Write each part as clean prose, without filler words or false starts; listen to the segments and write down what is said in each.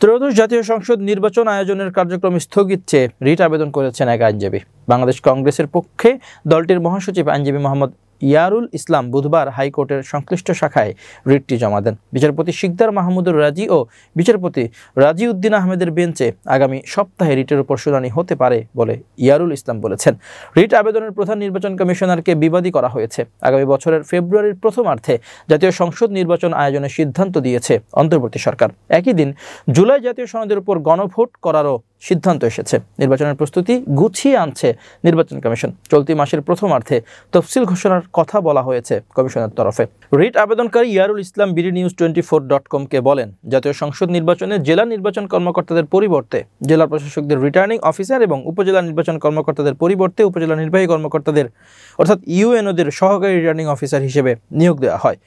ত্রয়োদশ জাতীয় সংসদ নির্বাচন আয়োজনের কার্যক্রম স্থগিত চেয়ে রিট আবেদন করেছেন এক আইনজীবী। বাংলাদেশ কংগ্রেসের পক্ষে দলটির মহাসচিব আইনজীবী মোহাম্মদ ইয়ারুল ইসলাম বুধবার হাইকোর্টের সংশ্লিষ্ট শাখায় রিটটি জমা দেন। বিচারপতি শিকদার মাহমুদুর রাজি ও বিচারপতি রাজি উদ্দিন আহমেদের বেঞ্চে আগামী সপ্তাহে রিটের উপর শুনানি হতে পারে বলে ইয়ারুল ইসলাম বলেছেন। রিট আবেদনের প্রধান নির্বাচন কমিশনারকে বিবাদী করা হয়েছে। আগামী বছরের ফেব্রুয়ারির প্রথমার্ধে জাতীয় সংসদ নির্বাচন আয়োজনের সিদ্ধান্ত দিয়েছে অন্তর্বর্তী সরকার। একই দিন জুলাই জাতীয় সনদের উপর গণভোট করারও সিদ্ধান্ত এসেছে। নির্বাচনের প্রস্তুতি গুছিয়ে আনছে নির্বাচন কমিশন। চলতি মাসের প্রথমার্ধে তফসিল ঘোষণার কথা বলা হয়েছে কমিশনের তরফে। রিট আবেদনকারী ইয়ারুল ইসলাম BDNews24.com-কে বলেন, জাতীয় সংসদ নির্বাচনে জেলা নির্বাচন কর্মকর্তাদের পরিবর্তে জেলা প্রশাসকদের রিটার্নিং অফিসার এবং উপজেলা নির্বাচন কর্মকর্তাদের পরিবর্তে উপজেলা নির্বাহী কর্মকর্তাদের অর্থাৎ UNOদের সহকারী রিটার্নিং অফিসার হিসেবে নিয়োগ দেওয়া হয়।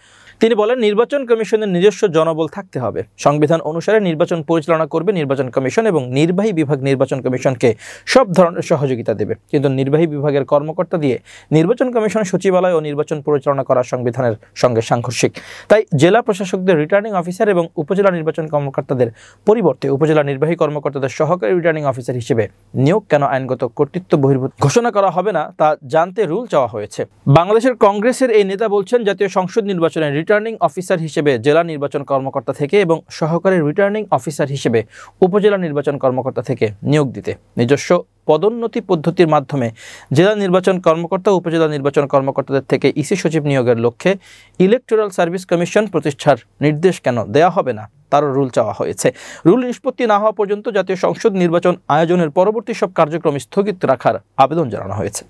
তিনি বলেন, নির্বাচন কমিশনের নিজস্ব জনবল থাকতে হবে। সংবিধান অনুসারে নির্বাচন পরিচালনা করবে নির্বাচন কমিশন এবং নির্বাহী বিভাগ নির্বাচন কমিশনকে সব ধরনের সহযোগিতা দেবে। কিন্তু নির্বাহী বিভাগের কর্মকর্তা দিয়ে নির্বাচন কমিশন সচিবালয় ও নির্বাচন পরিচালনা করা সংবিধানের সঙ্গে সাংঘর্ষিক। তাই জেলা প্রশাসকদের রিটার্নিং অফিসার এবং উপজেলা নির্বাচন কর্মকর্তাদের পরিবর্তে উপজেলা নির্বাহী কর্মকর্তাদের সহকারী রিটার্নিং অফিসার হিসেবে নিয়োগ কেন আইনগত কর্তৃত্ব বহির্ভূত ঘোষণা করা হবে না তা জানতে রুল চাওয়া হয়েছে। বাংলাদেশের কংগ্রেসের এই নেতা বলছেন, জাতীয় সংসদ নির্বাচনে রিটার্নিং অফিসার হিসেবে জেলা নির্বাচন কর্মকর্তা থেকে এবং সহকারী রিটার্নিং অফিসার হিসেবে উপজেলা নির্বাচন কর্মকর্তা থেকে নিয়োগ দিতে নিজস্ব পদোন্নতি পদ্ধতির মাধ্যমে জেলা নির্বাচন কর্মকর্তা ও উপজেলা নির্বাচন কর্মকর্তাদের থেকে ইসি সচিব নিয়োগের লক্ষ্যে ইলেকটোরাল সার্ভিস কমিশন প্রতিষ্ঠার নির্দেশ কেন দেওয়া হবে না তারও রুল চাওয়া হয়েছে। রুল নিষ্পত্তি না হওয়া পর্যন্ত জাতীয় সংসদ নির্বাচন আয়োজনের পরবর্তী সব কার্যক্রম স্থগিত রাখার আবেদন জানানো হয়েছে।